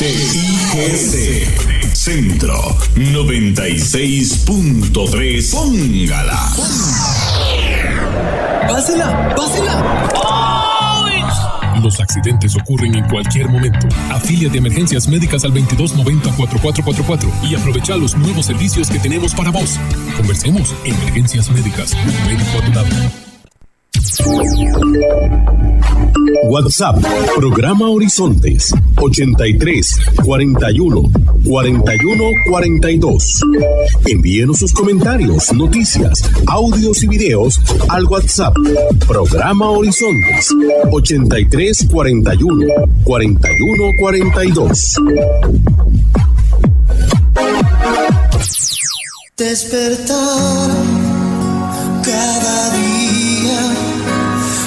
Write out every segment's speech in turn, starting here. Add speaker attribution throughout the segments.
Speaker 1: HIGC Centro 96.3. Póngala.
Speaker 2: ¡Pásela!
Speaker 3: Los accidentes ocurren en cualquier momento. Afíliate de Emergencias Médicas al 2290-4444 y aprovecha los nuevos servicios que tenemos para vos. Conversemos. Emergencias Médicas. Un médico a tu lado.
Speaker 4: WhatsApp, programa Horizontes, 83 41 41 42. Envíenos sus comentarios, noticias, audios y videos al WhatsApp, programa Horizontes, 83 41 41 42.
Speaker 5: Despertar cada día,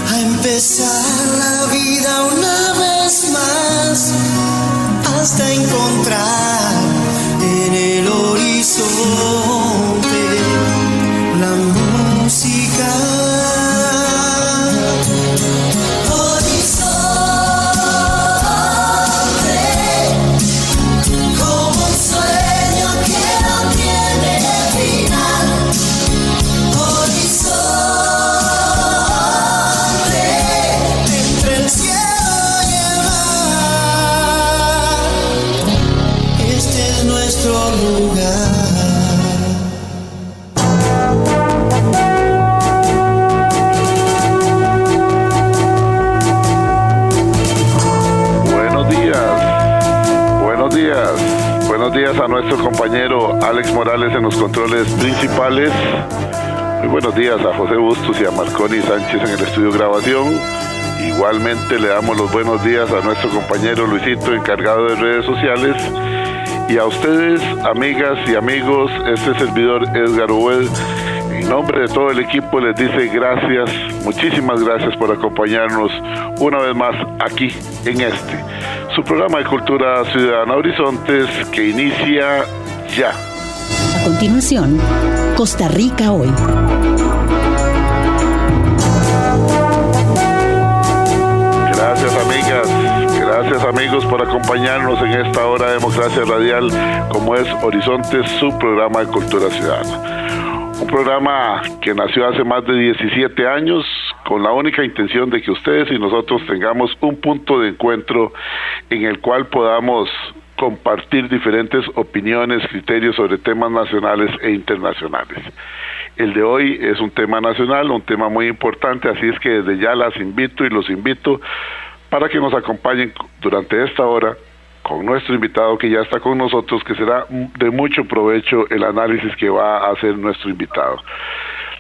Speaker 5: a empezar la vida una vez más, hasta encontrar en el horizonte la música.
Speaker 6: Buenos días a nuestro compañero Alex Morales en los controles principales. Muy buenos días a José Bustos y a Marconi Sánchez en el estudio de grabación. Igualmente le damos los buenos días a nuestro compañero Luisito, encargado de redes sociales. Y a ustedes, amigas y amigos, este servidor Edgar Obed, en nombre de todo el equipo les dice gracias, muchísimas gracias por acompañarnos una vez más aquí en su programa de Cultura Ciudadana Horizontes, que inicia ya.
Speaker 7: A continuación, Costa Rica Hoy.
Speaker 6: Gracias, amigas. Gracias, amigos, por acompañarnos en esta hora de democracia radial, como es Horizontes, su programa de Cultura Ciudadana. Un programa que nació hace más de 17 años con la única intención de que ustedes y nosotros tengamos un punto de encuentro en el cual podamos compartir diferentes opiniones, criterios sobre temas nacionales e internacionales. El de hoy es un tema nacional, un tema muy importante, así es que desde ya las invito y los invito para que nos acompañen durante esta hora con nuestro invitado que ya está con nosotros, que será de mucho provecho el análisis que va a hacer nuestro invitado.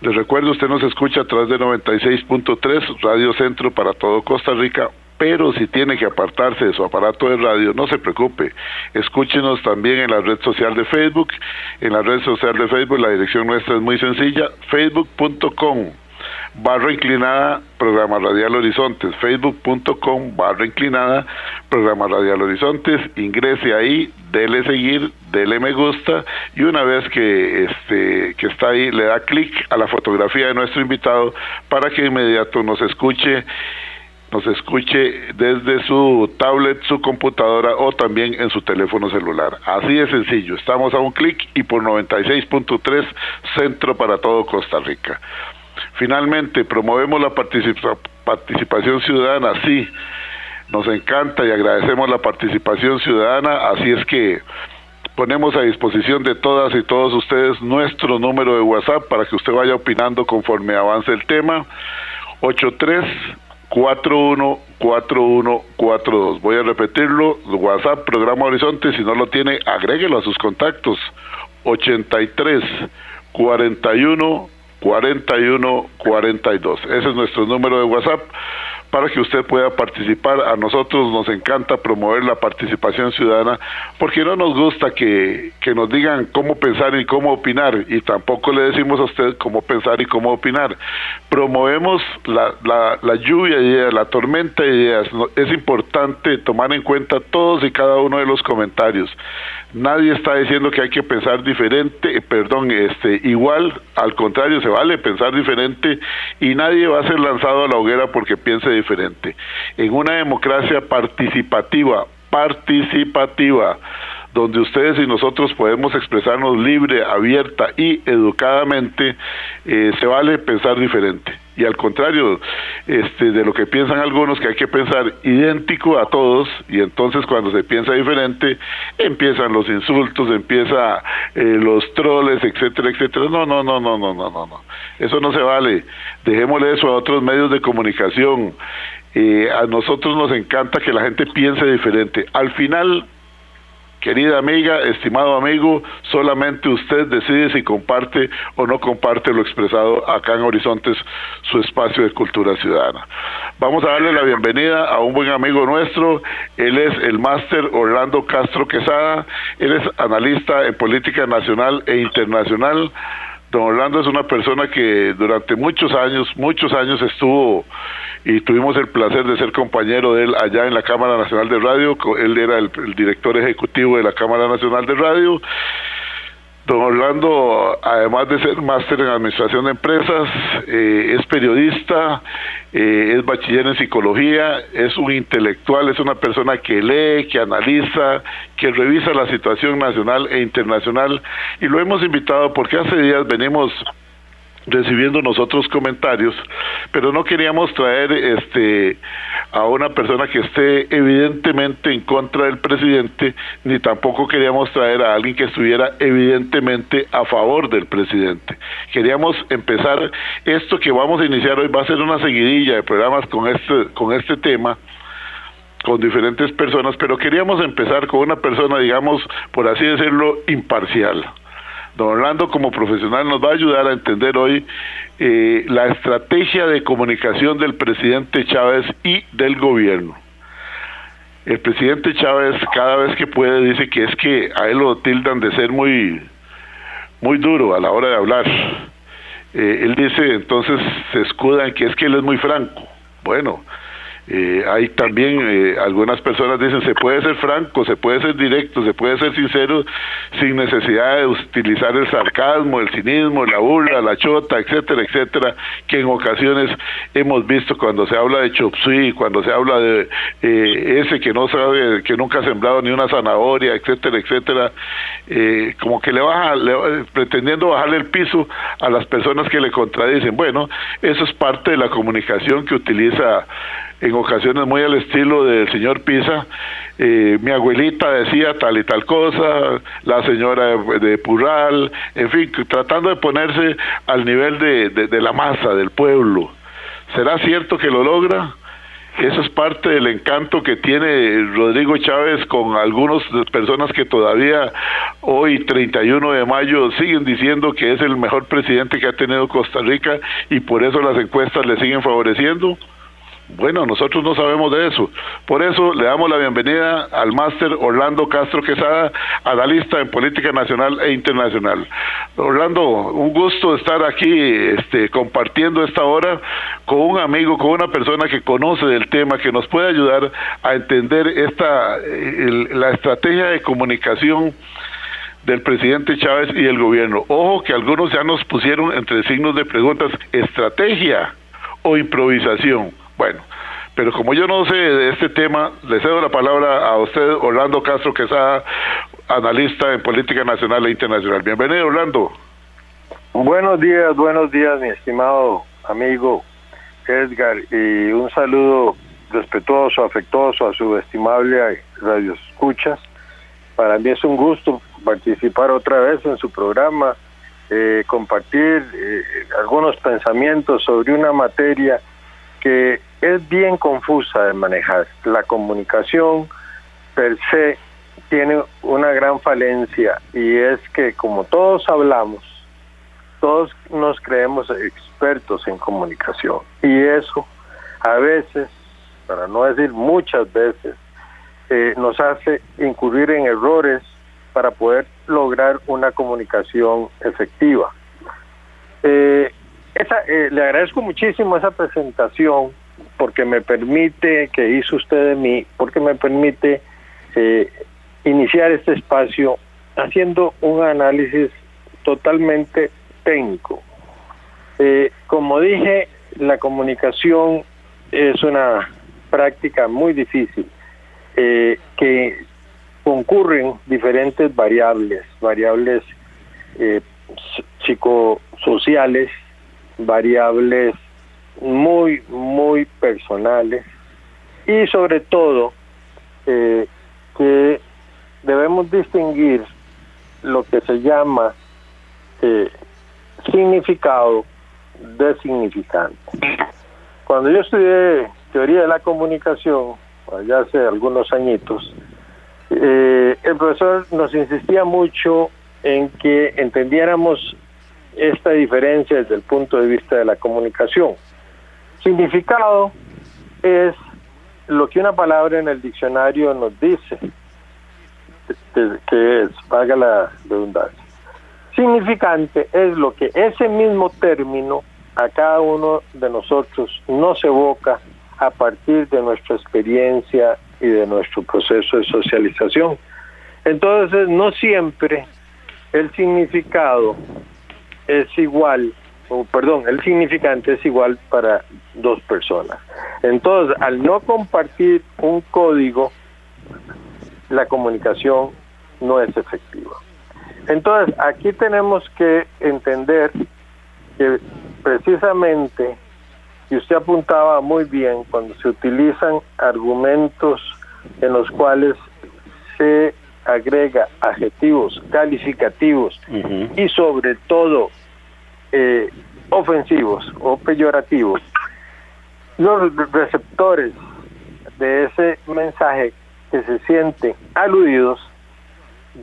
Speaker 6: Les recuerdo, usted nos escucha a través de 96.3 Radio Centro para todo Costa Rica, pero si tiene que apartarse de su aparato de radio, no se preocupe, escúchenos también en la red social de Facebook. En la red social de Facebook la dirección nuestra es muy sencilla, facebook.com/inclinada Programa Radial Horizontes, facebook.com/inclinada Programa Radial Horizontes. Ingrese ahí, dele seguir, dele me gusta, y una vez que está ahí, le da clic a la fotografía de nuestro invitado para que de inmediato nos escuche desde su tablet, su computadora o también en su teléfono celular. Así de sencillo, estamos a un clic y por 96.3 Centro para todo Costa Rica. Finalmente, promovemos la participación ciudadana. Sí, nos encanta y agradecemos la participación ciudadana, así es que ponemos a disposición de todas y todos ustedes nuestro número de WhatsApp para que usted vaya opinando conforme avance el tema, 83-41-4142. Voy a repetirlo, WhatsApp, Programa Horizonte, si no lo tiene, agréguelo a sus contactos, 83-41-41-42. Ese es nuestro número de WhatsApp para que usted pueda participar. A nosotros nos encanta promover la participación ciudadana porque no nos gusta que nos digan cómo pensar y cómo opinar, y tampoco le decimos a usted cómo pensar y cómo opinar. Promovemos la lluvia de ideas, la tormenta de ideas. Es importante tomar en cuenta todos y cada uno de los comentarios. Nadie está diciendo que hay que pensar diferente, igual, al contrario, se vale pensar diferente y nadie va a ser lanzado a la hoguera porque piense diferente. En una democracia participativa, participativa, donde ustedes y nosotros podemos expresarnos libre, abierta y educadamente. Se vale pensar diferente. Y al contrario, de lo que piensan algunos, que hay que pensar idéntico a todos, y entonces cuando se piensa diferente, empiezan los insultos, empieza los troles, etcétera, etcétera. No. Eso no se vale. Dejémosle eso a otros medios de comunicación. A nosotros nos encanta que la gente piense diferente. Al final, querida amiga, estimado amigo, solamente usted decide si comparte o no comparte lo expresado acá en Horizontes, su espacio de cultura ciudadana. Vamos a darle la bienvenida a un buen amigo nuestro. Él es el máster Orlando Castro Quesada. Él es analista en política nacional e internacional. Don Orlando es una persona que durante muchos años estuvo, y tuvimos el placer de ser compañero de él allá en la Cámara Nacional de Radio. Él era el director ejecutivo de la Cámara Nacional de Radio. Don Orlando, además de ser máster en administración de empresas, es periodista, es bachiller en psicología, es un intelectual, es una persona que lee, que analiza, que revisa la situación nacional e internacional, y lo hemos invitado porque hace días venimos recibiendo nosotros comentarios, pero no queríamos traer a una persona que esté evidentemente en contra del presidente, ni tampoco queríamos traer a alguien que estuviera evidentemente a favor del presidente. Queríamos empezar esto que vamos a iniciar hoy, va a ser una seguidilla de programas con este tema, con diferentes personas, pero queríamos empezar con una persona, digamos, por así decirlo, imparcial. Don Orlando, como profesional, nos va a ayudar a entender hoy la estrategia de comunicación del presidente Chávez y del gobierno. El presidente Chávez, cada vez que puede, dice que es que a él lo tildan de ser muy duro a la hora de hablar. Él dice, entonces se escuda en que es que él es muy franco. Bueno, hay también algunas personas dicen, se puede ser franco, se puede ser directo, se puede ser sincero sin necesidad de utilizar el sarcasmo, el cinismo, la burla, la chota, etcétera, etcétera, que en ocasiones hemos visto cuando se habla de chop suey, cuando se habla de ese que no sabe, que nunca ha sembrado ni una zanahoria, etcétera, etcétera, como que pretendiendo bajarle el piso a las personas que le contradicen. Bueno, eso es parte de la comunicación que utiliza en ocasiones muy al estilo del señor Pisa. Mi abuelita decía tal y tal cosa, la señora de Purral, en fin, tratando de ponerse al nivel de la masa, del pueblo. ¿Será cierto que lo logra? Eso es parte del encanto que tiene Rodrigo Chávez con algunas personas que todavía hoy, 31 de mayo, siguen diciendo que es el mejor presidente que ha tenido Costa Rica y por eso las encuestas le siguen favoreciendo. Bueno, nosotros no sabemos de eso. Por eso le damos la bienvenida al máster Orlando Castro Quesada, analista en política nacional e internacional. Orlando, un gusto estar aquí compartiendo esta hora con un amigo, con una persona que conoce del tema, que nos puede ayudar a entender la estrategia de comunicación del presidente Chávez y del gobierno. Ojo que algunos ya nos pusieron entre signos de preguntas, ¿estrategia o improvisación? Bueno, pero como yo no sé de este tema, le cedo la palabra a usted, Orlando Castro Quesada, analista en política nacional e internacional. Bienvenido, Orlando.
Speaker 8: Buenos días, mi estimado amigo Edgar, y un saludo respetuoso, afectuoso a su estimable radio escuchas. Para mí es un gusto participar otra vez en su programa, compartir algunos pensamientos sobre una materia que es bien confusa de manejar. La comunicación per se tiene una gran falencia, y es que como todos hablamos, todos nos creemos expertos en comunicación, y eso a veces, para no decir muchas veces, nos hace incurrir en errores para poder lograr una comunicación efectiva. Le agradezco muchísimo esa presentación, porque me permite, que hizo usted de mí, porque me permite iniciar este espacio haciendo un análisis totalmente técnico. Como dije, la comunicación es una práctica muy difícil. que concurren diferentes variables psicosociales, variables muy, muy personales, y sobre todo que debemos distinguir lo que se llama significado de significante. Cuando yo estudié teoría de la comunicación, allá hace algunos añitos, el profesor nos insistía mucho en que entendiéramos esta diferencia desde el punto de vista de la comunicación. Significado es lo que una palabra en el diccionario nos dice, que es, valga la redundancia. Significante es lo que ese mismo término a cada uno de nosotros nos evoca a partir de nuestra experiencia y de nuestro proceso de socialización. Entonces, no siempre el significado es igual, el significante es igual para dos personas. Entonces, al no compartir un código, la comunicación no es efectiva. Entonces, aquí tenemos que entender que precisamente, y usted apuntaba muy bien, cuando se utilizan argumentos en los cuales se agrega adjetivos calificativos y sobre todo ofensivos o peyorativos, los receptores de ese mensaje que se sienten aludidos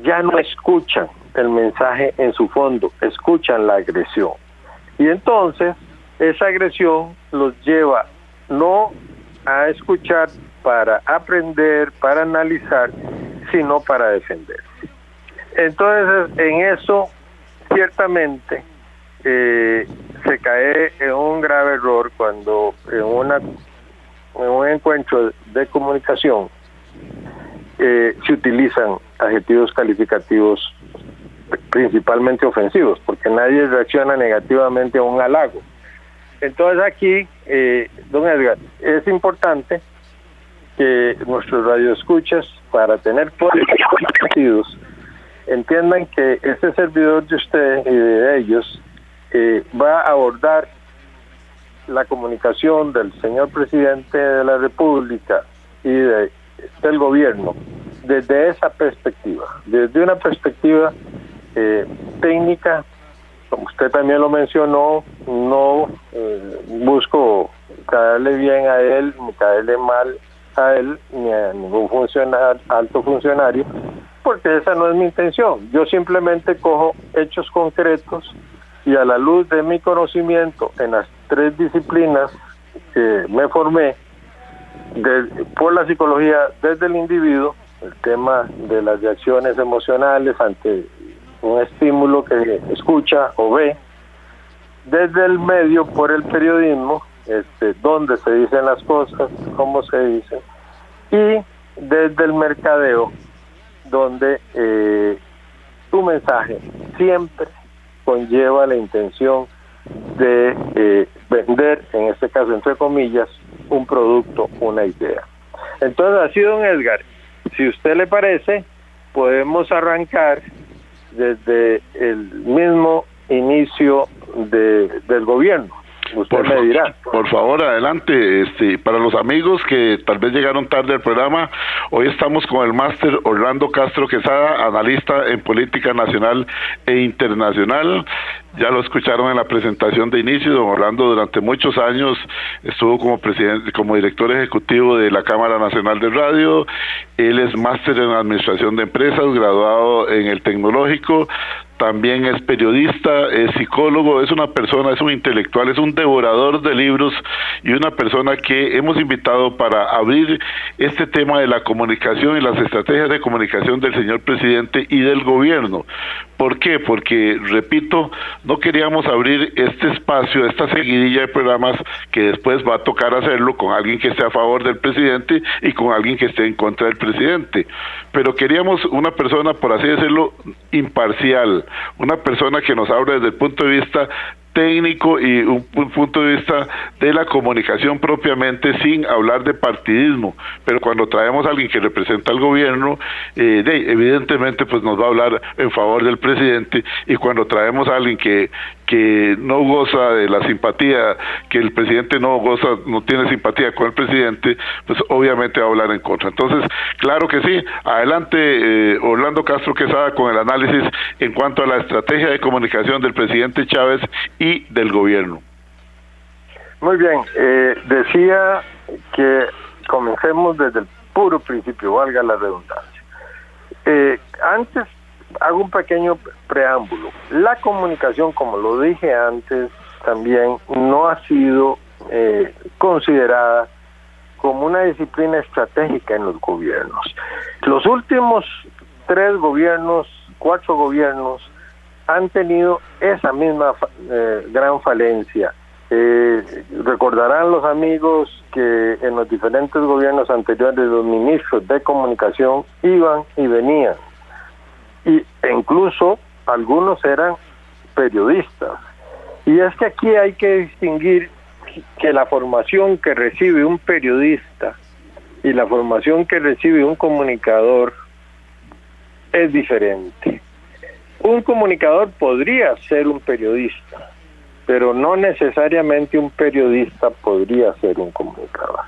Speaker 8: ya no escuchan el mensaje en su fondo, escuchan la agresión. Y entonces esa agresión los lleva no a escuchar para aprender, para analizar, sino para defenderse. Entonces, en eso, ciertamente, se cae en un grave error cuando en un encuentro de comunicación se utilizan adjetivos calificativos principalmente ofensivos, porque nadie reacciona negativamente a un halago. Entonces aquí, don Edgar, es importante que nuestros radioescuchas, para tener sentidos, entiendan que este servidor de usted y de ellos va a abordar la comunicación del señor presidente de la República y del gobierno desde esa perspectiva, desde una perspectiva técnica. Como usted también lo mencionó, no busco caerle bien a él, ni caerle mal a él, ni a ningún alto funcionario, porque esa no es mi intención. Yo simplemente cojo hechos concretos y, a la luz de mi conocimiento en las 3 disciplinas que me formé por la psicología desde el individuo, el tema de las reacciones emocionales ante un estímulo que escucha o ve, desde el medio por el periodismo, donde se dicen las cosas, cómo se dicen, y desde el mercadeo, donde tu mensaje siempre conlleva la intención de vender, en este caso entre comillas, un producto, una idea. Entonces, así, don Edgar, si usted le parece, podemos arrancar desde el mismo inicio del gobierno. Usted me dirá.
Speaker 6: Por favor, adelante. Para los amigos que tal vez llegaron tarde al programa, hoy estamos con el máster Orlando Castro Quesada, analista en política nacional e internacional. Ya lo escucharon en la presentación de inicio. Don Orlando durante muchos años estuvo como director ejecutivo de la Cámara Nacional de Radio. Él es máster en administración de empresas, graduado en el Tecnológico. También es periodista, es psicólogo, es una persona, es un intelectual, es un devorador de libros y una persona que hemos invitado para abrir este tema de la comunicación y las estrategias de comunicación del señor presidente y del gobierno. ¿Por qué? Porque, repito, no queríamos abrir este espacio, esta seguidilla de programas que después va a tocar hacerlo con alguien que esté a favor del presidente y con alguien que esté en contra del presidente. Pero queríamos una persona, por así decirlo, imparcial, una persona que nos hable desde el punto de vista técnico y un punto de vista de la comunicación propiamente, sin hablar de partidismo. Pero cuando traemos a alguien que representa al gobierno, evidentemente pues nos va a hablar en favor del presidente, y cuando traemos a alguien que no goza de la simpatía, que el presidente no tiene simpatía con el presidente, pues obviamente va a hablar en contra. Entonces, claro que sí. Adelante, Orlando Castro Quesada, con el análisis en cuanto a la estrategia de comunicación del presidente Chávez y del gobierno.
Speaker 8: Muy bien, decía que comencemos desde el puro principio, valga la redundancia. Antes hago un pequeño preámbulo. La comunicación, como lo dije antes, también no ha sido considerada como una disciplina estratégica en los gobiernos. Los últimos 4 gobiernos han tenido esa misma gran falencia. Recordarán los amigos que en los diferentes gobiernos anteriores los ministros de comunicación iban y venían, e incluso algunos eran periodistas. Y es que aquí hay que distinguir que la formación que recibe un periodista y la formación que recibe un comunicador es diferente. Un comunicador podría ser un periodista, pero no necesariamente un periodista podría ser un comunicador.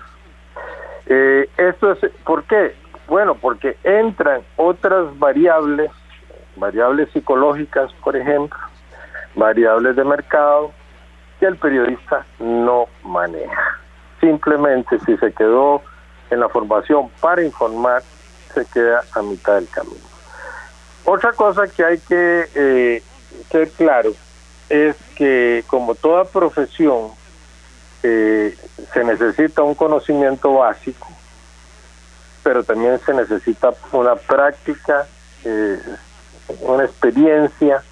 Speaker 8: Esto es, ¿por qué? Bueno, porque entran otras variables psicológicas, por ejemplo, variables de mercado, que el periodista no maneja. Simplemente, si se quedó en la formación para informar, se queda a mitad del camino. Otra cosa que hay que ser claro es que, como toda profesión, se necesita un conocimiento básico, pero también se necesita una práctica, una experiencia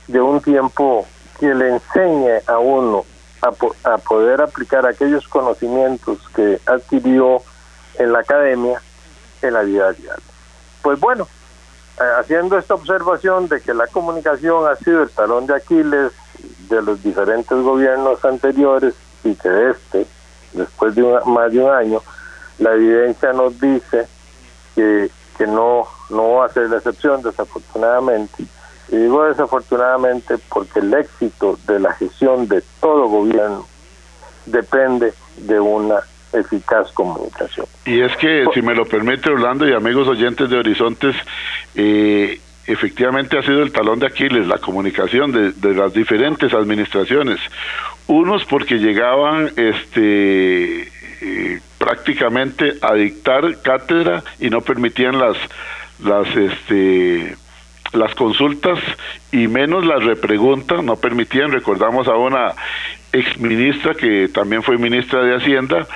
Speaker 8: de un tiempo que le enseñe a uno a poder aplicar aquellos conocimientos que adquirió en la academia en la vida diaria. Pues bueno, haciendo esta observación de que la comunicación ha sido el talón de Aquiles de los diferentes gobiernos anteriores, y que después de más de un año, la evidencia nos dice que no va a ser la excepción, desafortunadamente. Y digo desafortunadamente porque el éxito de la gestión de todo gobierno depende de una eficaz comunicación.
Speaker 6: Y es que, si me lo permite, Orlando y amigos oyentes de Horizontes, efectivamente ha sido el talón de Aquiles la comunicación de las diferentes administraciones. Unos porque llegaban prácticamente a dictar cátedra y no permitían las consultas y menos las repreguntas, no permitían. Recordamos a una exministra que también fue ministra de Hacienda,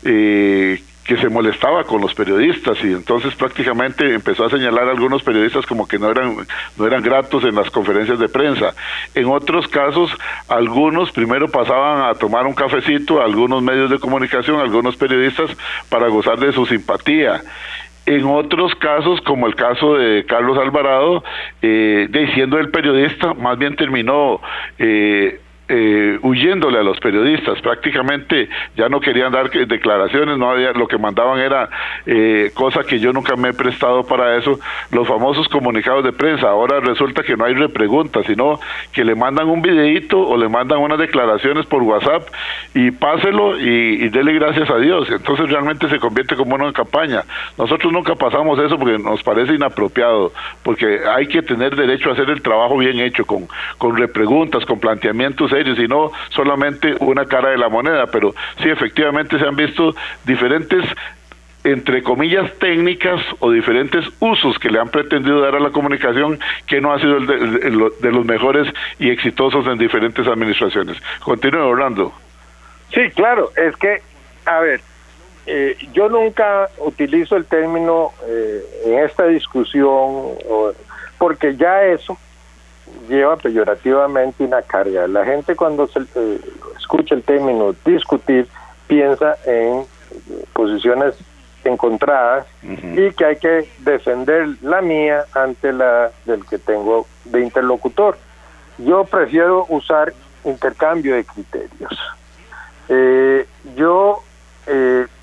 Speaker 6: que se molestaba con los periodistas, y entonces prácticamente empezó a señalar a algunos periodistas como que no eran gratos en las conferencias de prensa. En otros casos, algunos primero pasaban a tomar un cafecito a algunos medios de comunicación, algunos periodistas, para gozar de su simpatía. En otros casos, como el caso de Carlos Alvarado, siendo el periodista, más bien terminó huyéndole a los periodistas. Prácticamente ya no querían dar declaraciones, lo que mandaban era cosa que yo nunca me he prestado para eso, los famosos comunicados de prensa. Ahora resulta que no hay repreguntas, sino que le mandan un videíto o le mandan unas declaraciones por WhatsApp y páselo y dele gracias a Dios. Entonces realmente se convierte como una campaña. Nosotros nunca pasamos eso porque nos parece inapropiado, porque hay que tener derecho a hacer el trabajo bien hecho, con repreguntas, con planteamientos serios, y no solamente una cara de la moneda. Pero sí, efectivamente se han visto diferentes, entre comillas, técnicas o diferentes usos que le han pretendido dar a la comunicación, que no ha sido de los mejores y exitosos en diferentes administraciones. Continúe, Orlando.
Speaker 8: Sí, claro, es que, a ver, yo nunca utilizo el término en esta discusión, porque ya eso lleva peyorativamente una carga. La gente, cuando escucha el término discutir, piensa en posiciones encontradas, y que hay que defender la mía ante la del que tengo de interlocutor. Yo prefiero usar intercambio de criterios. Yo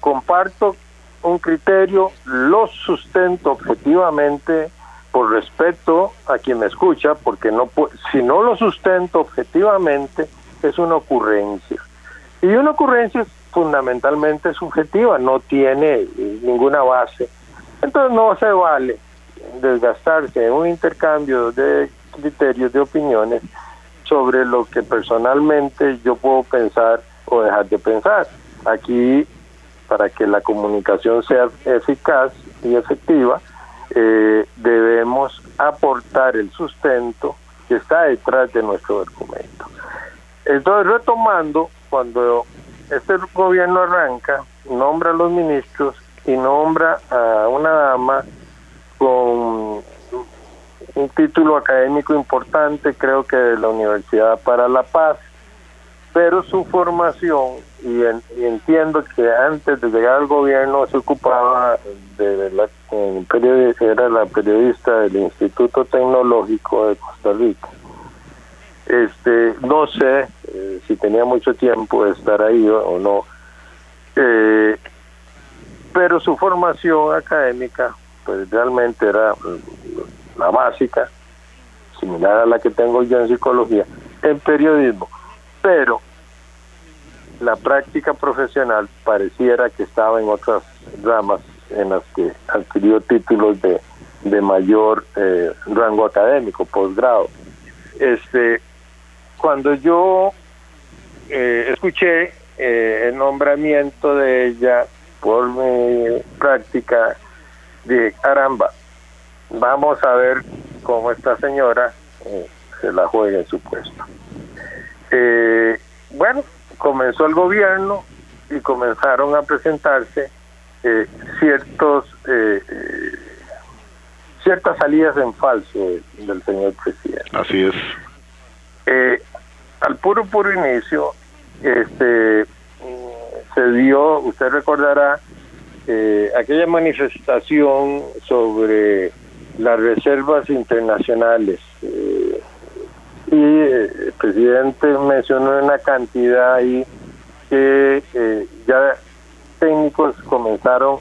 Speaker 8: comparto un criterio, lo sustento objetivamente por respeto a quien me escucha, porque si no lo sustento objetivamente es una ocurrencia. Y una ocurrencia es fundamentalmente subjetiva, no tiene ninguna base. Entonces no se vale desgastarse en un intercambio de criterios, de opiniones sobre lo que personalmente yo puedo pensar o dejar de pensar. Aquí, para que la comunicación sea eficaz y efectiva, debemos aportar el sustento que está detrás de nuestro documento. Entonces, retomando, cuando este gobierno arranca, nombra a los ministros y nombra a una dama con un título académico importante, creo que de la Universidad para la Paz, pero su formación, y entiendo que antes de llegar al gobierno se ocupaba era la periodista del Instituto Tecnológico de Costa Rica. No sé si tenía mucho tiempo de estar ahí o no, pero su formación académica pues realmente era la básica, similar a la que tengo yo en psicología, en periodismo, pero la práctica profesional pareciera que estaba en otras ramas en las que adquirió títulos de mayor rango académico, posgrado. Cuando yo escuché el nombramiento de ella por mi práctica, dije, caramba, vamos a ver cómo esta señora se la juega en su puesto. Bueno, comenzó el gobierno y comenzaron a presentarse ciertas salidas en falso del señor presidente.
Speaker 6: Así es.
Speaker 8: Al puro inicio, se dio, usted recordará, aquella manifestación sobre las reservas internacionales, y el presidente mencionó una cantidad ahí que ya técnicos comenzaron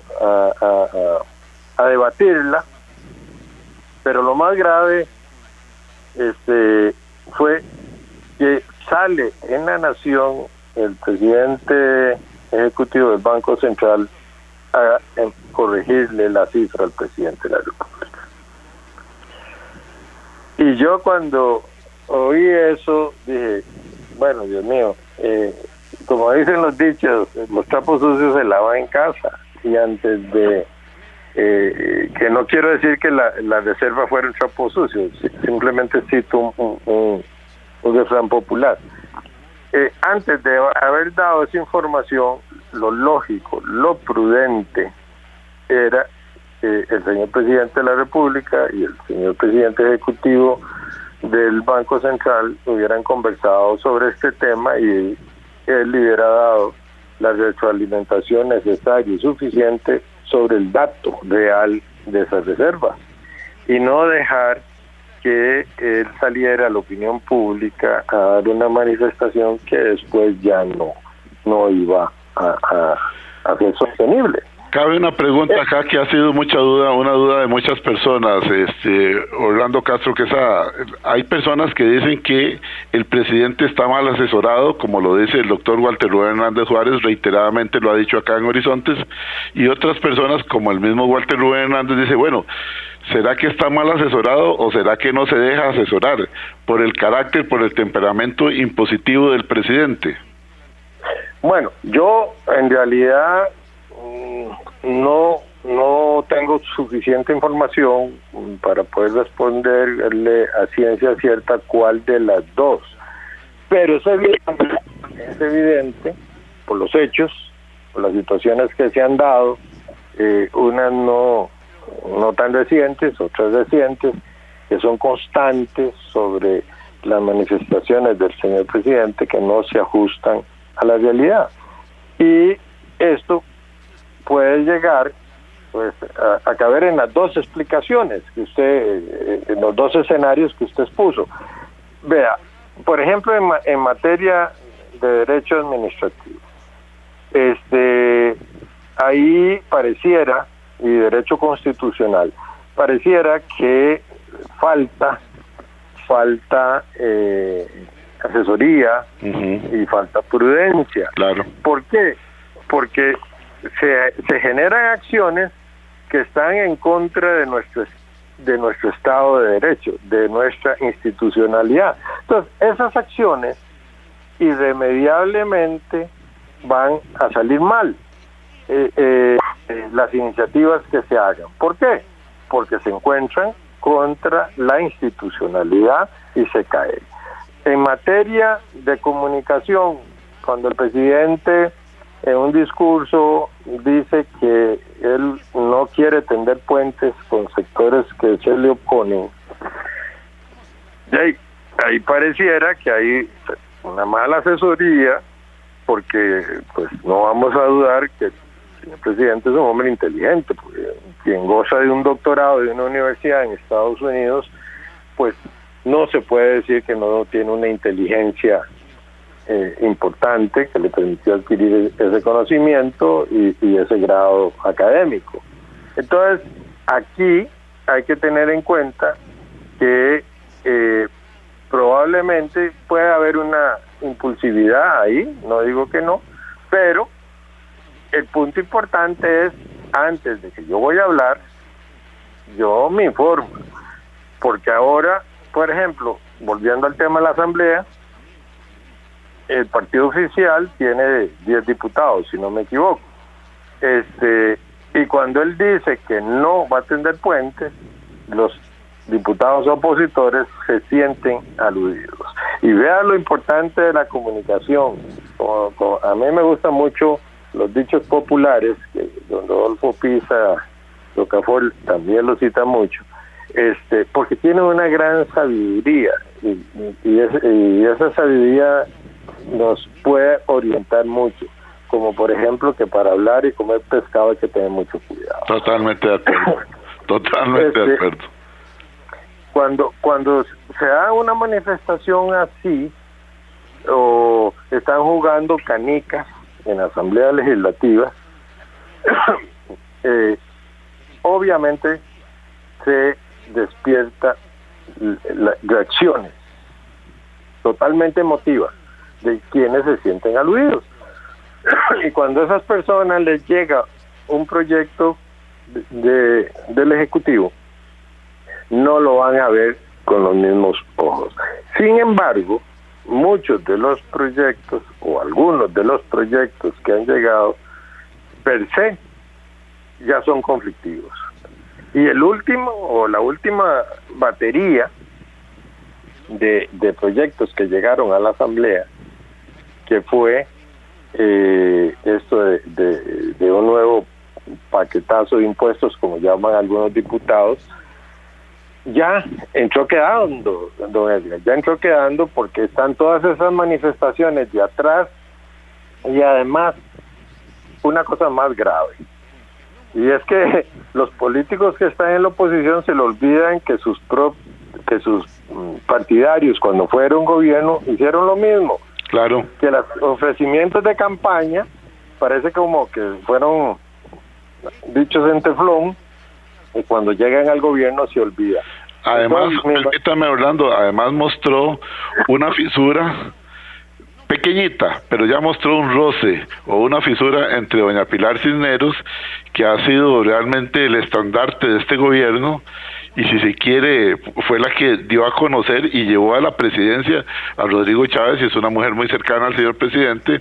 Speaker 8: a debatirla, pero lo más grave fue que sale en La Nación el presidente ejecutivo del Banco Central a corregirle la cifra al presidente de la República. Y yo cuando oí eso dije, bueno, Dios mío, como dicen los dichos, los trapos sucios se lavan en casa. Y antes de que no quiero decir que la reserva fuera un trapo sucio, simplemente cito un refrán popular. Antes de haber dado esa información, lo lógico, lo prudente era que el señor presidente de la República y el señor presidente ejecutivo del Banco Central hubieran conversado sobre este tema y él le hubiera dado la retroalimentación necesaria y suficiente sobre el dato real de esas reservas, y no dejar que él saliera a la opinión pública a dar una manifestación que después ya no iba a ser sostenible.
Speaker 6: Cabe una pregunta acá que ha sido una duda de muchas personas, Orlando Castro Quesada. Hay personas que dicen que el presidente está mal asesorado, como lo dice el doctor Walter Rubén Hernández Juárez, reiteradamente lo ha dicho acá en Horizontes, y otras personas, como el mismo Walter Rubén Hernández, dice, bueno, ¿será que está mal asesorado o será que no se deja asesorar por el carácter, por el temperamento impositivo del presidente?
Speaker 8: Bueno, yo en realidad no tengo suficiente información para poder responderle a ciencia cierta cuál de las dos, pero es evidente por los hechos, por las situaciones que se han dado, unas no tan recientes, otras recientes, que son constantes sobre las manifestaciones del señor presidente que no se ajustan a la realidad. Y esto puede llegar pues a caber en las dos explicaciones que usted, en los dos escenarios que usted expuso. Vea, por ejemplo, en materia de derecho administrativo, ahí pareciera, y derecho constitucional, pareciera que falta asesoría y falta prudencia.
Speaker 6: Claro.
Speaker 8: ¿Por qué? Porque se generan acciones que están en contra de nuestro Estado de Derecho, de nuestra institucionalidad. Entonces, esas acciones irremediablemente van a salir mal, las iniciativas que se hagan. ¿Por qué? Porque se encuentran contra la institucionalidad y se caen. En materia de comunicación, cuando el presidente en un discurso dice que él no quiere tender puentes con sectores que se le oponen, ahí pareciera que hay una mala asesoría, porque pues no vamos a dudar que el señor presidente es un hombre inteligente, porque quien goza de un doctorado de una universidad en Estados Unidos, pues no se puede decir que no tiene una inteligencia importante que le permitió adquirir ese conocimiento y ese grado académico. Entonces, aquí hay que tener en cuenta que probablemente puede haber una impulsividad ahí, no digo que no, pero el punto importante es, antes de que yo voy a hablar, yo me informo, porque ahora, por ejemplo, volviendo al tema de la Asamblea, el partido oficial tiene 10 diputados, si no me equivoco. Y cuando él dice que no va a tender puentes, los diputados opositores se sienten aludidos. Y vea lo importante de la comunicación. A mí me gustan mucho los dichos populares, que don Rodolfo Pisa Rocafort también lo cita mucho, porque tiene una gran sabiduría, y esa sabiduría nos puede orientar mucho, como por ejemplo que para hablar y comer pescado hay que tener mucho cuidado.
Speaker 6: Totalmente de acuerdo. Totalmente de acuerdo.
Speaker 8: Cuando se da una manifestación así, o están jugando canicas en la Asamblea Legislativa, obviamente se despierta reacciones totalmente emotivas de quienes se sienten aludidos. Y cuando a esas personas les llega un proyecto del Ejecutivo, no lo van a ver con los mismos ojos. Sin embargo, muchos de los proyectos, o algunos de los proyectos que han llegado, per se, ya son conflictivos. Y el último, o la última batería de proyectos que llegaron a la Asamblea, que fue esto de un nuevo paquetazo de impuestos, como llaman algunos diputados, ya entró quedando, don Edgar, ya entró quedando, porque están todas esas manifestaciones de atrás, y además una cosa más grave, y es que los políticos que están en la oposición se le olvidan que sus partidarios, cuando fueron gobierno, hicieron lo mismo.
Speaker 6: Claro. Que
Speaker 8: los ofrecimientos de campaña parece como que fueron dichos en teflón, y cuando llegan al gobierno se olvida.
Speaker 6: Además, permítame, Orlando, además mostró una fisura pequeñita, pero ya mostró un roce o una fisura entre doña Pilar Cisneros, que ha sido realmente el estandarte de este gobierno, y si se quiere, fue la que dio a conocer y llevó a la presidencia a Rodrigo Chávez, y es una mujer muy cercana al señor presidente,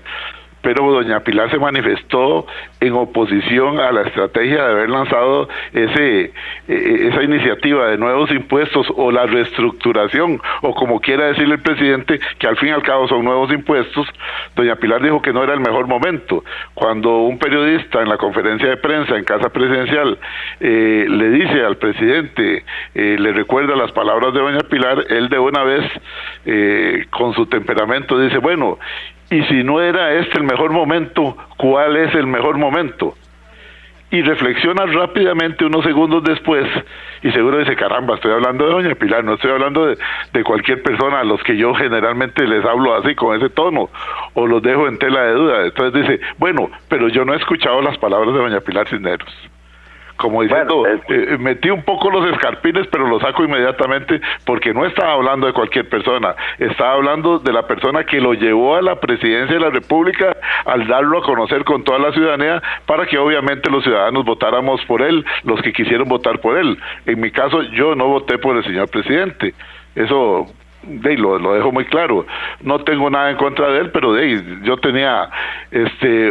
Speaker 6: pero doña Pilar se manifestó en oposición a la estrategia de haber lanzado esa iniciativa de nuevos impuestos, o la reestructuración, o como quiera decirle el presidente, que al fin y al cabo son nuevos impuestos. Doña Pilar dijo que no era el mejor momento. Cuando un periodista en la conferencia de prensa en Casa Presidencial le dice al presidente, le recuerda las palabras de doña Pilar, él de una vez, con su temperamento, dice, bueno, y si no era este el mejor momento, ¿cuál es el mejor momento? y reflexiona rápidamente unos segundos después y seguro dice, caramba, estoy hablando de doña Pilar, no estoy hablando de cualquier persona a los que yo generalmente les hablo así, con ese tono, o los dejo en tela de duda. Entonces dice, bueno, pero yo no he escuchado las palabras de doña Pilar Cisneros. Como diciendo, metí un poco los escarpines, pero lo saco inmediatamente, porque no estaba hablando de cualquier persona, estaba hablando de la persona que lo llevó a la presidencia de la República al darlo a conocer con toda la ciudadanía, para que obviamente los ciudadanos votáramos por él, los que quisieron votar por él. En mi caso, yo no voté por el señor presidente, eso lo dejo muy claro. No tengo nada en contra de él, pero yo tenía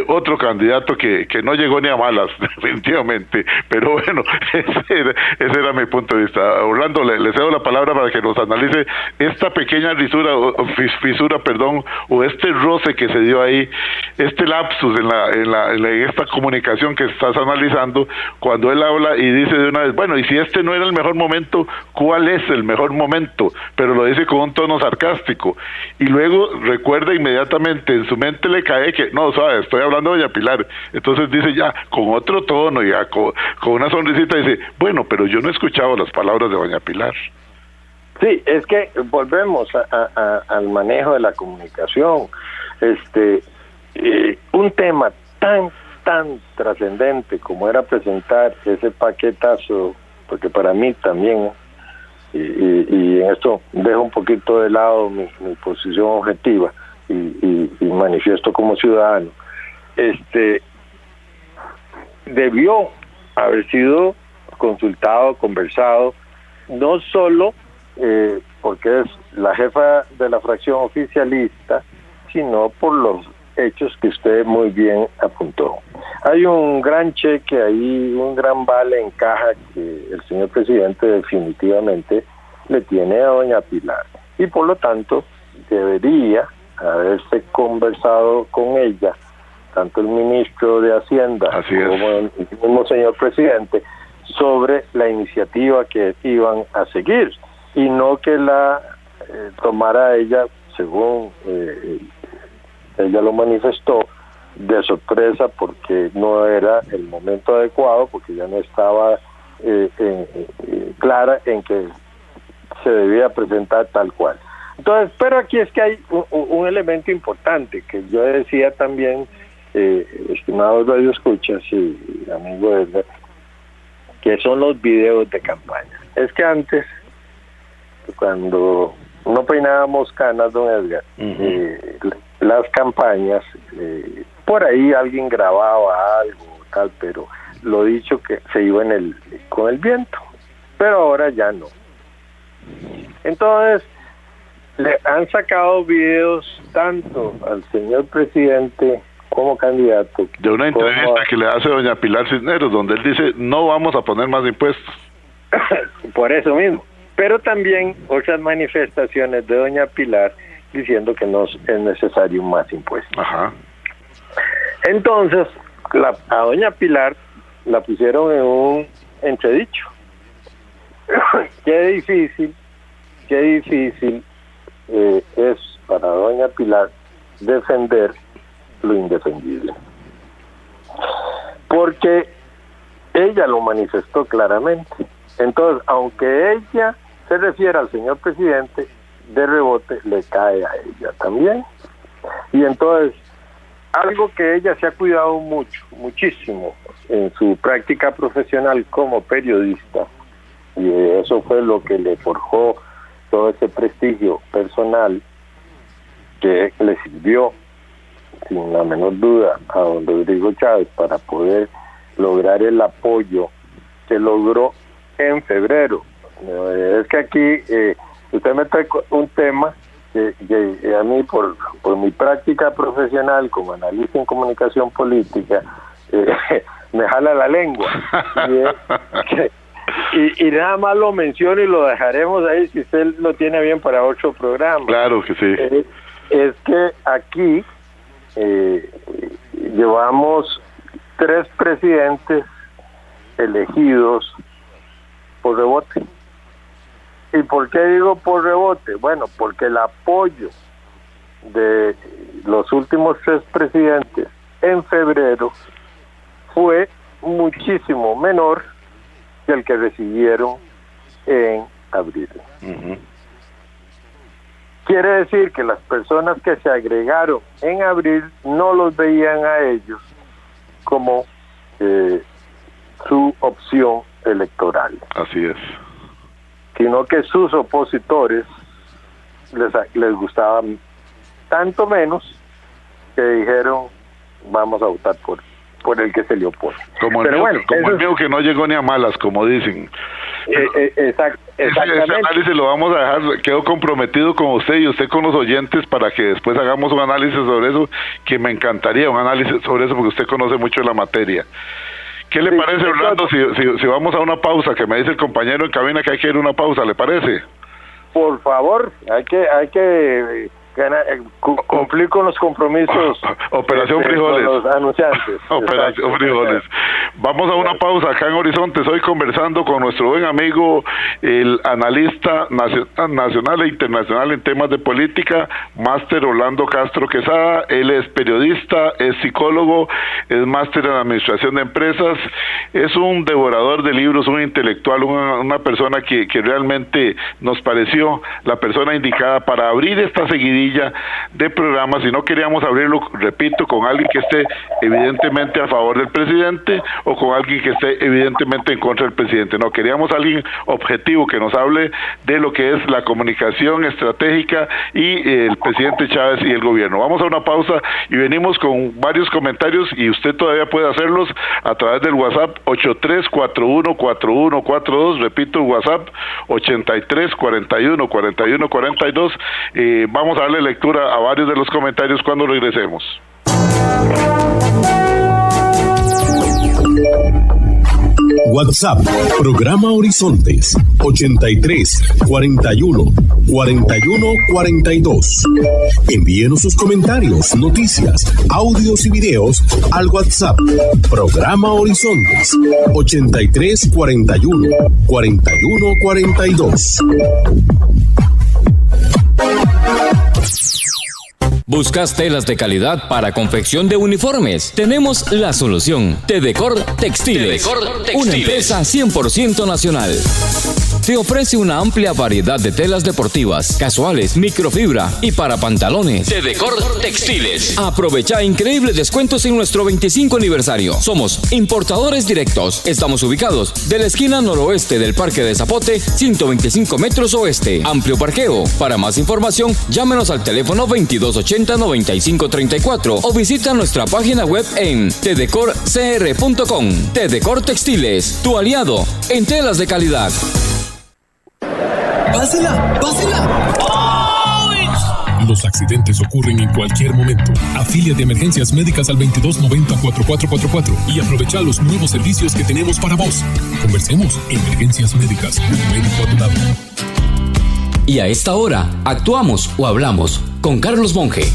Speaker 6: otro candidato que no llegó ni a malas, definitivamente. Pero bueno, ese era mi punto de vista. Orlando, le cedo la palabra para que nos analice esta pequeña fisura, o este roce que se dio ahí, este lapsus en esta comunicación que estás analizando, cuando él habla y dice de una vez, bueno, y si este no era el mejor momento, ¿cuál es el mejor momento? Pero lo dice con un tono sarcástico, y luego recuerda inmediatamente, en su mente le cae que, no, sabes, estoy hablando de doña Pilar, entonces dice ya, con otro tono, ya con una sonrisita, dice, bueno, pero yo no he escuchado las palabras de doña Pilar.
Speaker 8: Sí, es que volvemos al manejo de la comunicación. Un tema tan trascendente como era presentar ese paquetazo, porque para mí también, y en esto dejo un poquito de lado mi posición objetiva y manifiesto como ciudadano, debió haber sido consultado, conversado, no solo porque es la jefa de la fracción oficialista, sino por los hechos que usted muy bien apuntó. Hay un gran cheque ahí, un gran vale en caja que el señor presidente definitivamente le tiene a doña Pilar, y por lo tanto debería haberse conversado con ella, tanto el ministro de Hacienda como el mismo señor presidente, sobre la iniciativa que iban a seguir, y no que la tomara ella, según ella lo manifestó, de sorpresa, porque no era el momento adecuado, porque ya no estaba clara en que se debía presentar tal cual. Entonces, pero aquí es que hay un elemento importante que yo decía también, estimados radioescuchas y amigo Edgar, que son los videos de campaña. Es que antes, cuando no peinábamos canas, don Edgar, las campañas, por ahí alguien grababa algo tal, pero lo dicho que se iba con el viento, pero ahora ya no. Entonces le han sacado videos tanto al señor presidente como candidato,
Speaker 6: de una entrevista que le hace doña Pilar Cisneros, donde él dice, no vamos a poner más impuestos.
Speaker 8: Por eso mismo, pero también otras manifestaciones de doña Pilar diciendo que no es necesario más impuestos. Ajá. Entonces a doña Pilar la pusieron en un entredicho. Qué difícil es para doña Pilar defender lo indefendible, porque ella lo manifestó claramente. Entonces, aunque ella se refiere al señor presidente, de rebote le cae a ella también. Y entonces, algo que ella se ha cuidado muchísimo en su práctica profesional como periodista, y eso fue lo que le forjó todo ese prestigio personal que le sirvió sin la menor duda a don Rodrigo Chávez para poder lograr el apoyo que logró en febrero. Es que aquí usted me trae un tema que a mí por mi práctica profesional como analista en comunicación política me jala la lengua y nada más lo menciono y lo dejaremos ahí si usted lo tiene bien para otro programa.
Speaker 6: Claro que sí.
Speaker 8: Es que aquí llevamos 3 presidentes elegidos por rebote. ¿Y por qué digo por rebote? Bueno, porque el apoyo de los últimos 3 presidentes en febrero fue muchísimo menor que el que recibieron en abril. Quiere decir que las personas que se agregaron en abril no los veían a ellos como su opción electoral.
Speaker 6: Así es.
Speaker 8: Sino que sus opositores les gustaban tanto menos que dijeron vamos a votar por el que se le opone.
Speaker 6: Como el mío que no llegó ni a malas, como dicen.
Speaker 8: Exactamente.
Speaker 6: Ese análisis lo vamos a dejar, quedo comprometido con usted y usted con los oyentes para que después hagamos un análisis sobre eso, que me encantaría un análisis sobre eso porque usted conoce mucho la materia. ¿Qué le parece, Orlando, si vamos a una pausa? Que me dice el compañero en cabina que hay que ir a una pausa, ¿le parece?
Speaker 8: Por favor, hay que cumplir con los compromisos.
Speaker 6: Operación Frijoles.
Speaker 8: Con los anunciantes.
Speaker 6: Operación Frijoles. Vamos a una pausa acá en Horizontes, hoy conversando con nuestro buen amigo, el analista nacional e internacional en temas de política, máster Orlando Castro Quesada. Él es periodista, es psicólogo, es máster en administración de empresas, es un devorador de libros, un intelectual, una persona que realmente nos pareció la persona indicada para abrir esta seguidilla de programas. Si no queríamos abrirlo, repito, con alguien que esté evidentemente a favor del presidente o con alguien que esté evidentemente en contra del presidente. No, queríamos alguien objetivo que nos hable de lo que es la comunicación estratégica y el presidente Chávez y el gobierno. Vamos a una pausa y venimos con varios comentarios y usted todavía puede hacerlos a través del WhatsApp 83414142, repito, WhatsApp 83414142. Vamos a darle lectura a varios de los comentarios cuando regresemos.
Speaker 4: WhatsApp, programa Horizontes, 83414142. Envíenos sus comentarios, noticias, audios y videos al WhatsApp, programa Horizontes, 83414142.
Speaker 9: ¿Buscas telas de calidad para confección de uniformes? Tenemos la solución. Tedecor Textiles, una empresa 100% nacional. Te ofrece una amplia variedad de telas deportivas, casuales, microfibra y para pantalones. Tedecor Textiles. Aprovecha increíbles descuentos en nuestro 25 aniversario. Somos importadores directos. Estamos ubicados de la esquina noroeste del Parque de Zapote, 125 metros oeste. Amplio parqueo. Para más información, llámenos al teléfono 2280-9534 o visita nuestra página web en tedecorcr.com. Tedecor Textiles, tu aliado en telas de calidad.
Speaker 2: ¡Pásela!
Speaker 3: Los accidentes ocurren en cualquier momento. Afilia de emergencias médicas al 2290-4444 y aprovecha los nuevos servicios que tenemos para vos. Conversemos. Emergencias médicas. Un médico a tu lado.
Speaker 9: Y a esta hora, actuamos o hablamos con Carlos Monge.